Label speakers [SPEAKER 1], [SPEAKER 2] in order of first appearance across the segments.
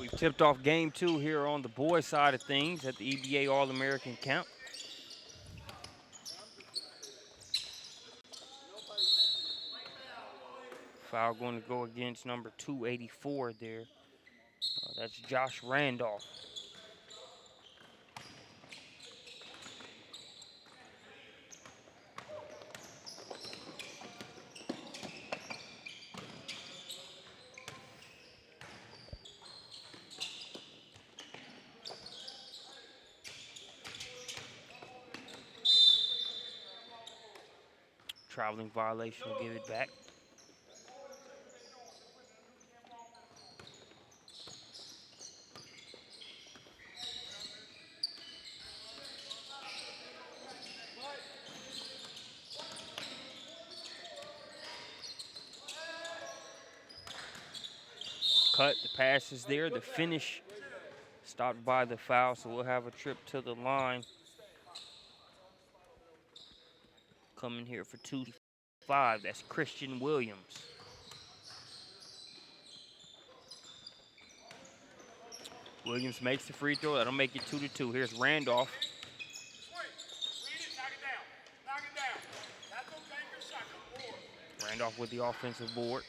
[SPEAKER 1] We've tipped off game 2 here on the boys' side of things at the EBA All-American Camp. Foul going to go against number 284 there. That's Josh Randolph. Traveling violation will give it back. Cut, the pass is there. The finish stopped by the foul, so we'll have a trip to the line. Coming here for 2-5, that's Christian Williams. Williams makes the free throw. That'll make it 2-2. Here's Randolph. Randolph with the offensive board.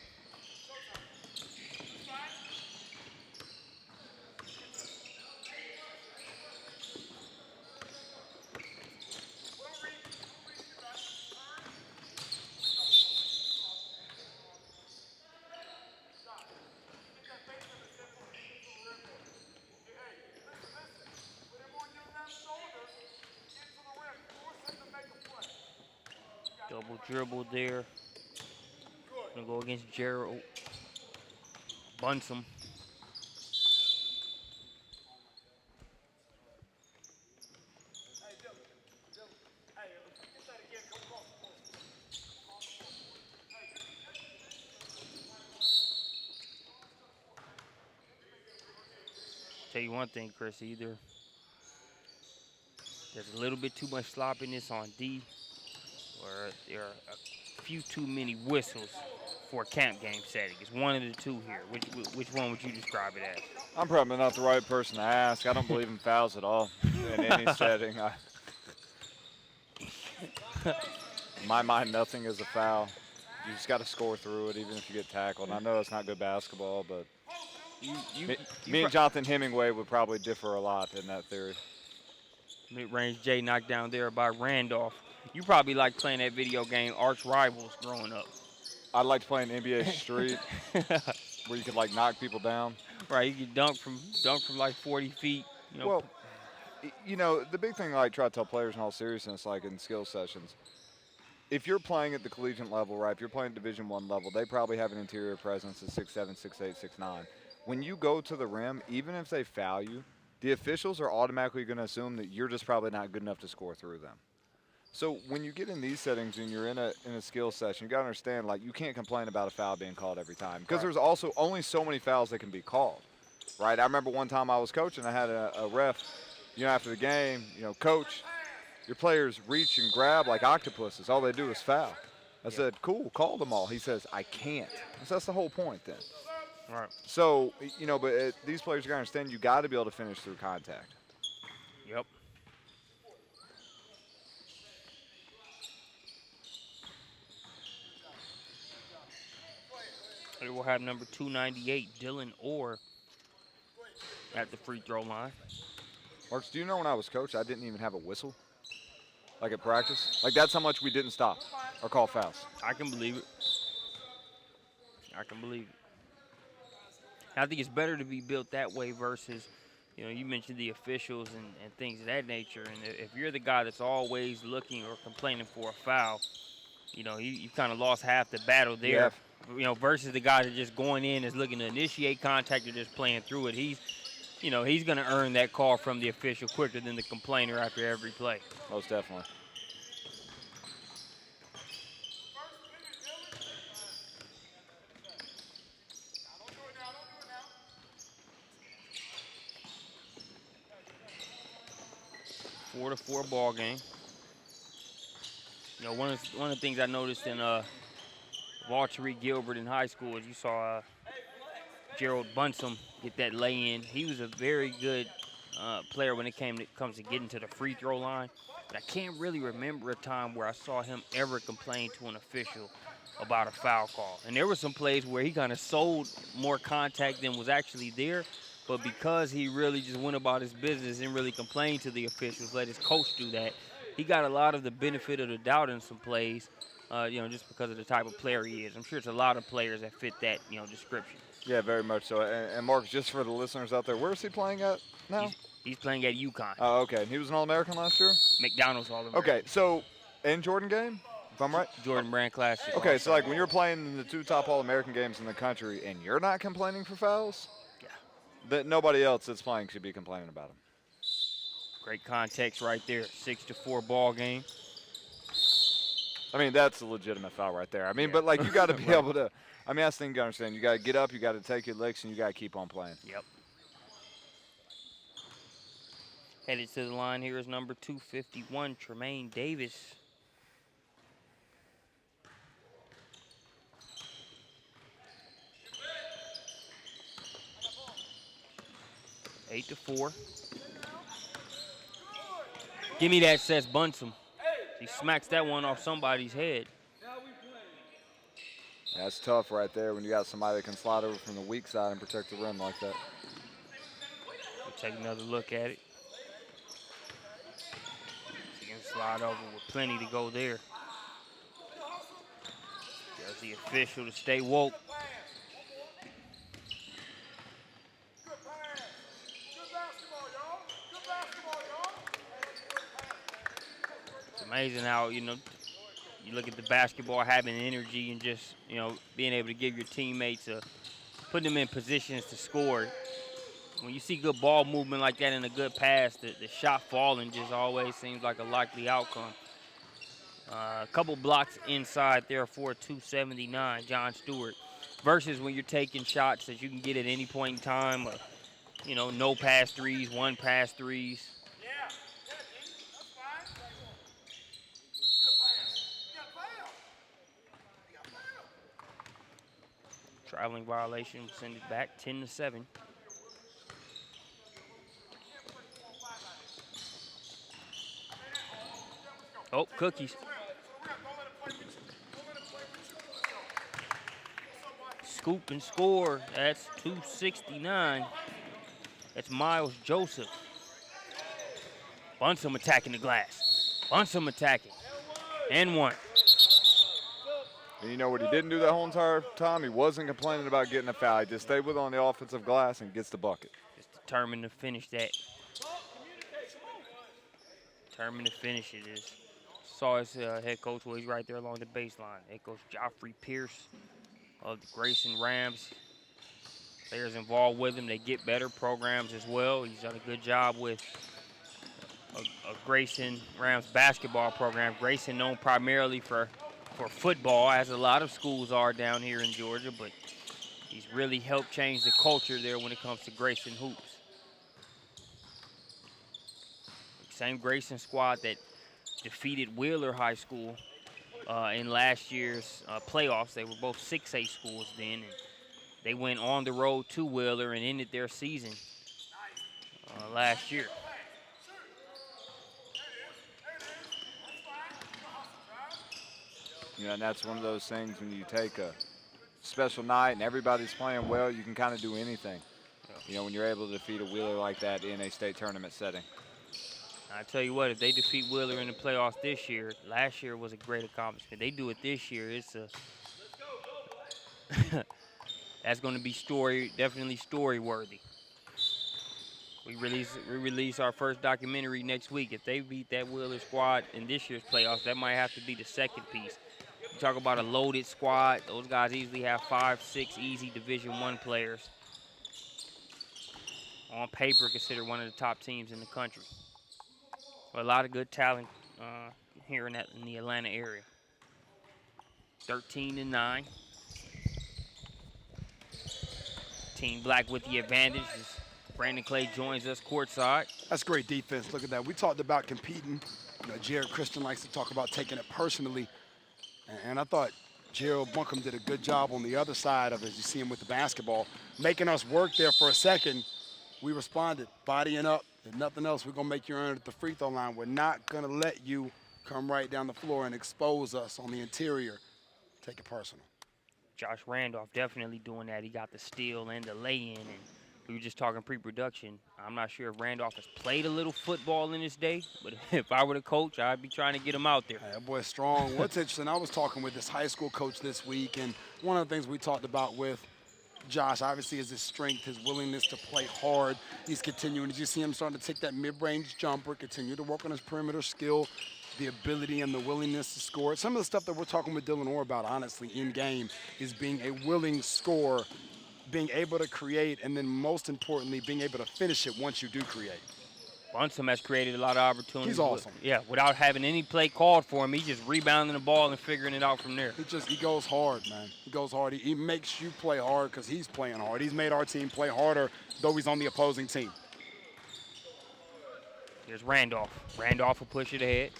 [SPEAKER 1] Double dribble there. Gonna go against Gerald Bunsom. Tell you one thing, Chris, either there's a little bit too much sloppiness on D, or there are a few too many whistles for a camp game setting. It's one of the two here. Which one would you describe it as?
[SPEAKER 2] I'm probably not the right person to ask. I don't believe in fouls at all in any setting. In my mind, nothing is a foul. You just got to score through it, even if you get tackled. And I know it's not good basketball, but me and Jonathan Hemingway would probably differ a lot in that theory.
[SPEAKER 1] Mid-range J knocked down there by Randolph. You probably like playing that video game Arch Rivals growing up.
[SPEAKER 2] I liked playing NBA Street, where you could like knock people down.
[SPEAKER 1] Right, you could dunk from like 40 feet. You know.
[SPEAKER 2] Well, you know, the big thing I try to tell players in all seriousness, like in skill sessions, if you're playing at the collegiate level, right, if you're playing Division I level, they probably have an interior presence of 6'7", 6'8", 6'9". When you go to the rim, even if they foul you, the officials are automatically going to assume that you're just probably not good enough to score through them. So when you get in these settings and you're in a skill session, you got to understand, like, you can't complain about a foul being called every time because there's also only so many fouls that can be called, right? I remember one time I was coaching, I had a ref, you know, after the game, you know, coach, your players reach and grab like octopuses. All they do is foul. I said, cool, call them all. He says, I can't. So that's the whole point then.
[SPEAKER 1] Right.
[SPEAKER 2] So, you know, but these players are going to understand you got to be able to finish through contact.
[SPEAKER 1] Yep. Here we'll have number 298, Dylan Orr, at the free throw line.
[SPEAKER 2] Marks, do you know when I was coach, I didn't even have a whistle? Like at practice? Like that's how much we didn't stop or call fouls.
[SPEAKER 1] I can believe it. I can believe it. I think it's better to be built that way versus, you know, you mentioned the officials and things of that nature. And if you're the guy that's always looking or complaining for a foul, you know, you kind of lost half the battle there.
[SPEAKER 2] Yeah.
[SPEAKER 1] You know, versus the guy that just going in is looking to initiate contact or just playing through it. He's going to earn that call from the official quicker than the complainer after every play.
[SPEAKER 2] Most definitely.
[SPEAKER 1] Four to 4 ball game. You know, one of the things I noticed in Walter Reed Gilbert in high school is you saw Gerald Bunsom get that lay-in. He was a very good player when it comes to getting to the free throw line. But I can't really remember a time where I saw him ever complain to an official about a foul call. And there were some plays where he kind of sold more contact than was actually there. But because he really just went about his business and really complained to the officials, let his coach do that, he got a lot of the benefit of the doubt in some plays, just because of the type of player he is. I'm sure it's a lot of players that fit that, description.
[SPEAKER 2] Yeah, very much so. And Mark, just for the listeners out there, where is he playing at now?
[SPEAKER 1] He's playing at UConn.
[SPEAKER 2] Oh, okay. And he was an All-American last year?
[SPEAKER 1] McDonald's All-American.
[SPEAKER 2] Okay, so in Jordan game, if I'm right?
[SPEAKER 1] Jordan Brand Classic.
[SPEAKER 2] Okay, so like when you're playing in the 2 top All-American games in the country and you're not complaining for fouls, that nobody else that's playing should be complaining about them.
[SPEAKER 1] Great context right there. 6-4 ball game.
[SPEAKER 2] I mean, that's a legitimate foul right there. I mean, but like you got to be able to. I mean, that's the thing you got to understand. You got to get up, you got to take your licks, and you got to keep on playing.
[SPEAKER 1] Yep. Headed to the line here is number 251, Tremaine Davis. Eight to 4. Give me that, says Bunsom. He smacks that one off somebody's head.
[SPEAKER 2] That's tough right there when you got somebody that can slide over from the weak side and protect the rim like that.
[SPEAKER 1] We'll take another look at it. He can slide over with plenty to go there. There's the official to stay woke. It's amazing how, you look at the basketball having energy and just, being able to give your teammates put them in positions to score. When you see good ball movement like that and a good pass, the shot falling just always seems like a likely outcome. A couple blocks inside there for 279, John Stewart, versus when you're taking shots that you can get at any point in time, no pass threes, one pass threes. Traveling violation, send it back 10-7. Oh, cookies. Scoop and score. That's 269. That's Miles Joseph. Bunsom attacking the glass. Bunsom attacking. And one.
[SPEAKER 2] And you know what he didn't do that whole entire time? He wasn't complaining about getting a foul. He just stayed with on the offensive glass and gets the bucket.
[SPEAKER 1] Just determined to finish that. Determined to finish it. Saw his head coach he's right there along the baseline. Head coach Joffrey Pierce of the Grayson Rams. Players involved with him, they get better programs as well. He's done a good job with a Grayson Rams basketball program. Grayson known primarily for football, as a lot of schools are down here in Georgia, but he's really helped change the culture there when it comes to Grayson hoops. Same Grayson squad that defeated Wheeler High School in last year's playoffs. They were both 6A schools then, and they went on the road to Wheeler and ended their season last year.
[SPEAKER 2] And that's one of those things when you take a special night and everybody's playing well, you can kind of do anything. When you're able to defeat a Wheeler like that in a state tournament setting.
[SPEAKER 1] I tell you what, if they defeat Wheeler in the playoffs this year, last year was a great accomplishment. They do it this year, it's that's going to be definitely story worthy. We release our first documentary next week. If they beat that Wheeler squad in this year's playoffs, that might have to be the second piece. You talk about a loaded squad. Those guys easily have 5-6 easy Division I players. On paper, considered one of the top teams in the country. A lot of good talent here in the Atlanta area. 13-9. Team Black with the advantage as Brandon Clay joins us courtside.
[SPEAKER 3] That's great defense. Look at that. We talked about competing. Jared Christian likes to talk about taking it personally. And I thought Gerald Buncombe did a good job on the other side of it. You see him with the basketball, making us work there for a second. We responded, bodying up. If nothing else, we're going to make you earn at the free throw line. We're not going to let you come right down the floor and expose us on the interior. Take it personal.
[SPEAKER 1] Josh Randolph definitely doing that. He got the steal and the lay-in, and we were just talking pre-production. I'm not sure if Randolph has played a little football in his day, but if I were the coach, I'd be trying to get him out there.
[SPEAKER 3] Hey, that boy's strong. What's interesting, I was talking with this high school coach this week, and one of the things we talked about with Josh, obviously, is his strength, his willingness to play hard. He's continuing. As you see him starting to take that mid-range jumper, continue to work on his perimeter skill, the ability and the willingness to score. Some of the stuff that we're talking with Dylan Orr about, honestly, in game, is being a willing scorer, being able to create, and then most importantly, being able to finish it once you do create.
[SPEAKER 1] Bunsom has created a lot of opportunities.
[SPEAKER 3] He's awesome.
[SPEAKER 1] Without having any play called for him, he's just rebounding the ball and figuring it out from there.
[SPEAKER 3] He goes hard, man. He goes hard. He makes you play hard because he's playing hard. He's made our team play harder, though he's on the opposing team.
[SPEAKER 1] Here's Randolph. Randolph will push it ahead.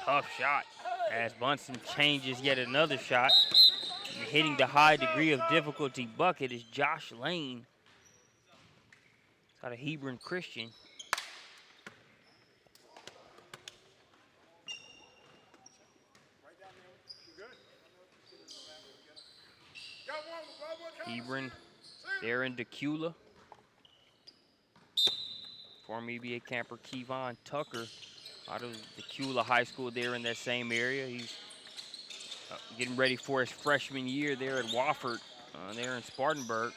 [SPEAKER 1] Tough shot as Bunsen changes yet another shot. And hitting the high degree of difficulty bucket is Josh Lane. It's out of Hebron Christian. Hebron there in Decula. Former EBA camper Kevon Tucker out of Decula High School there in that same area. He's getting ready for his freshman year there at Wofford, there in Spartanburg.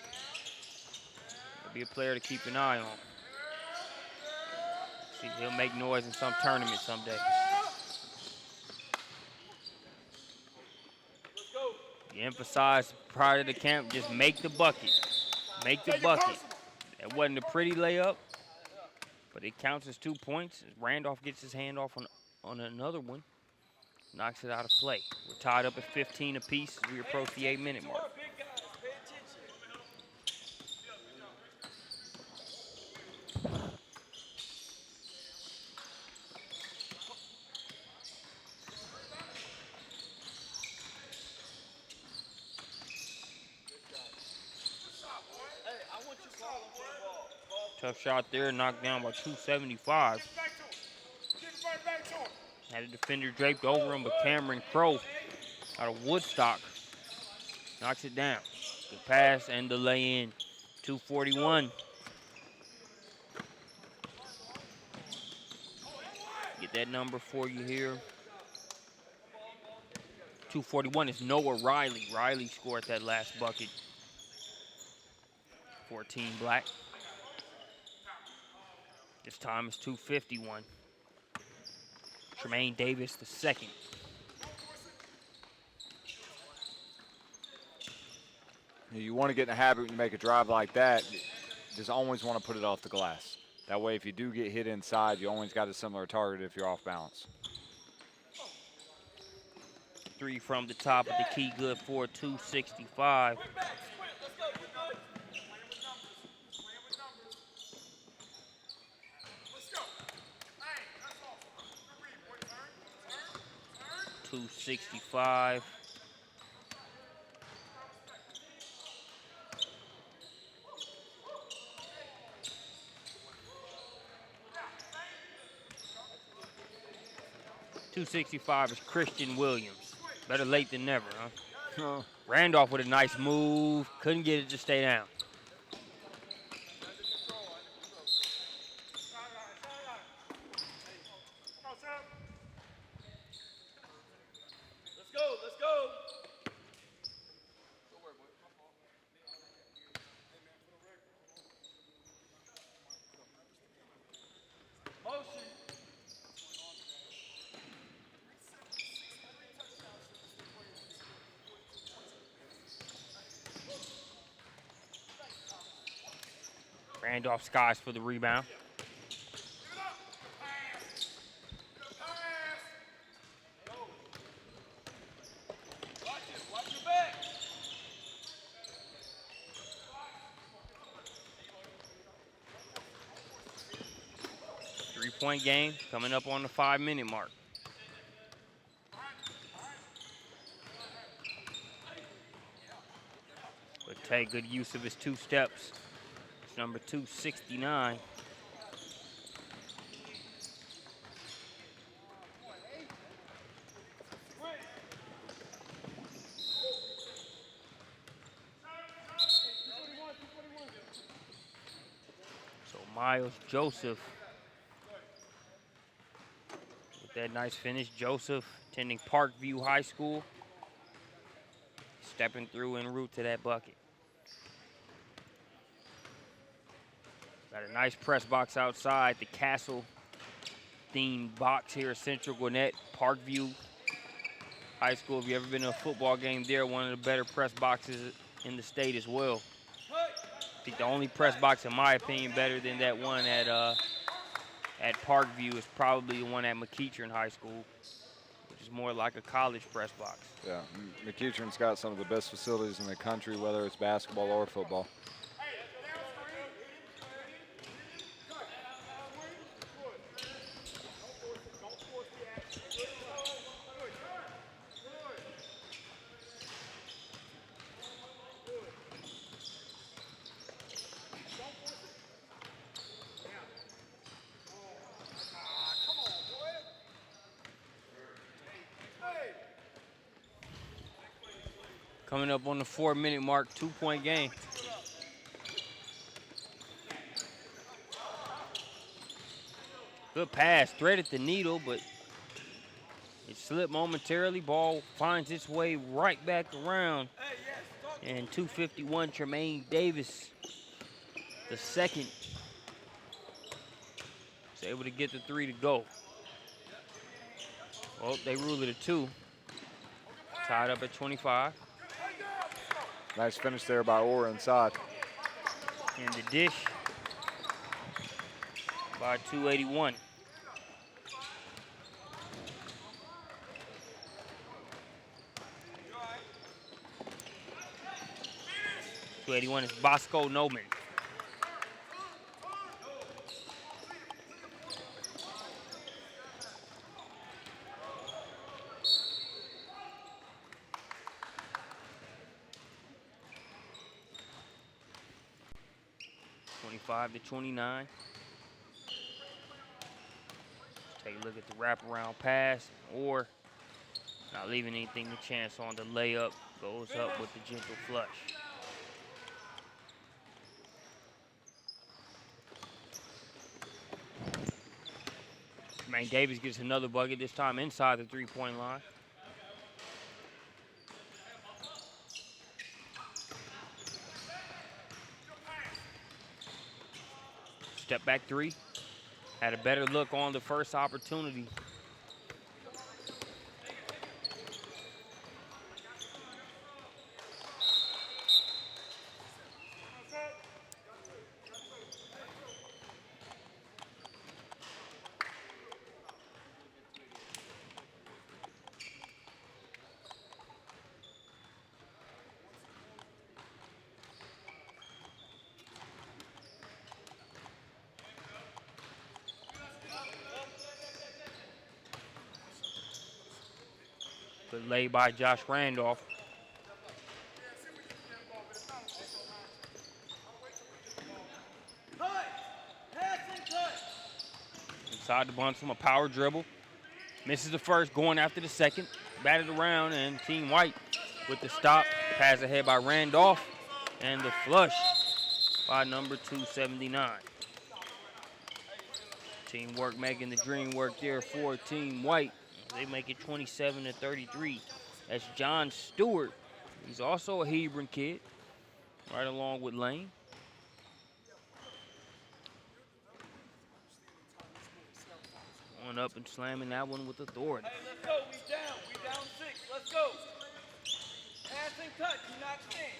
[SPEAKER 1] He'll be a player to keep an eye on. See, he'll make noise in some tournament someday. You emphasize prior to the camp, just make the bucket. Make the bucket. That wasn't a pretty layup, but it counts as 2 points. Randolph gets his hand off on another one. Knocks it out of play. We're tied up at 15 apiece as we approach the 8-minute mark. Tough shot there, knocked down by 275. Had a defender draped over him, but Cameron Crow out of Woodstock knocks it down. The pass and the lay-in. 241. Get that number for you here. 241 is Noah Riley. Riley scored that last bucket. 14 Black. This time is 251. Tremaine Davis the second.
[SPEAKER 2] You want to get in a habit when you make a drive like that, just always want to put it off the glass. That way, if you do get hit inside, you always got a similar target if you're off balance.
[SPEAKER 1] 3 from the top of the key, good for 265. .265. .265 is Christian Williams. Better late than never, huh? Randolph with a nice move. Couldn't get it to stay down. Randolph skies for the rebound. Three-point game coming up on the 5-minute mark. Take good use of his 2 steps. It's number 269. So Miles Joseph with that nice finish. Joseph attending Parkview High School. Stepping through en route to that bucket. Got a nice press box outside. The Castle themed box here at Central Gwinnett, Parkview High School. If you've ever been to a football game there, one of the better press boxes in the state as well. I think the only press box, in my opinion, better than that one at Parkview is probably the one at McEachern High School, which is more like a college press box.
[SPEAKER 2] Yeah, McEachern's got some of the best facilities in the country, whether it's basketball or football.
[SPEAKER 1] Coming up on the 4-minute mark, 2-point game. Good pass, threaded the needle, but it slipped momentarily. Ball finds its way right back around. And 251, Tremaine Davis, the second, is able to get the 3 to go. Well, they rule it a 2. Tied up at 25.
[SPEAKER 2] Nice finish there by Orr inside.
[SPEAKER 1] And the dish by 281. .281 is Bosco Noman. To 29. Take a look at the wraparound pass, or not leaving anything to chance on the layup. Goes up with the gentle flush. Tremaine Davis gets another bucket, this time inside the 3-point line. Step back 3. Had a better look on the first opportunity. Good lay by Josh Randolph. Inside the bunch from a power dribble. Misses the first, going after the second. Batted around, and Team White with the stop. Pass ahead by Randolph. And the flush by number 279. Teamwork making the dream work there for Team White. They make it 27-33. That's John Stewart. He's also a Hebron kid, right along with Lane. Going up and slamming that one with authority.
[SPEAKER 4] Hey, let's go. We down 6. Let's go. Pass and cut. Do not stand.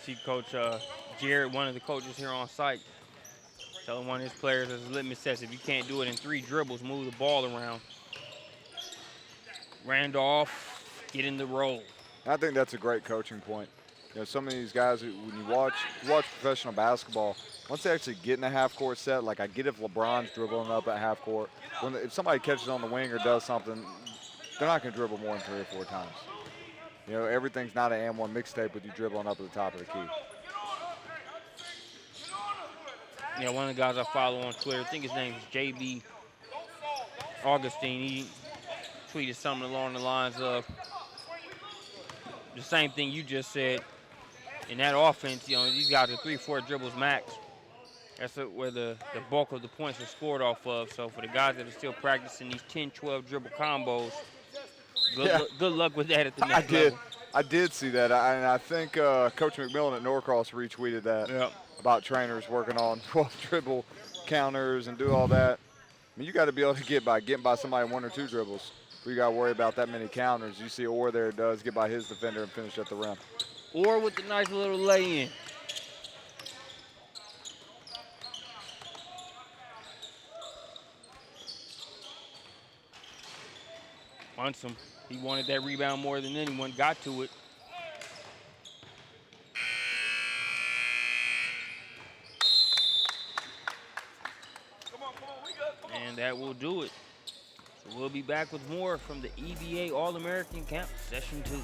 [SPEAKER 1] See Coach Jared, one of the coaches here on site, telling one of his players as a litmus test, if you can't do it in 3 dribbles, move the ball around. Randolph getting the roll.
[SPEAKER 2] I think that's a great coaching point. You know, some of these guys, when you watch professional basketball, once they actually get in a half-court set, like I get if LeBron's dribbling up at half-court, if somebody catches on the wing or does something, they're not going to dribble more than 3 or 4 times. You know, everything's not an and one mixtape with you dribbling up at the top of the key.
[SPEAKER 1] Yeah, one of the guys I follow on Twitter, I think his name is JB Augustine. He tweeted something along the lines of the same thing you just said. In that offense, you know, these guys are 3-4 dribbles max. That's where the bulk of the points are scored off of. So for the guys that are still practicing these 10-12 dribble combos, good luck with that at the next level.
[SPEAKER 2] I did see that, and I think Coach McMillan at Norcross retweeted that about trainers working on 12 dribble counters and do all that. I mean, you got to be able to get by somebody 1 or 2 dribbles. You got to worry about that many counters. You see Orr there does get by his defender and finish at the rim.
[SPEAKER 1] Or with the nice little lay-in. Munson, he wanted that rebound more than anyone, got to it. And that will do it. So we'll be back with more from the EBA All-American Camp Session 2.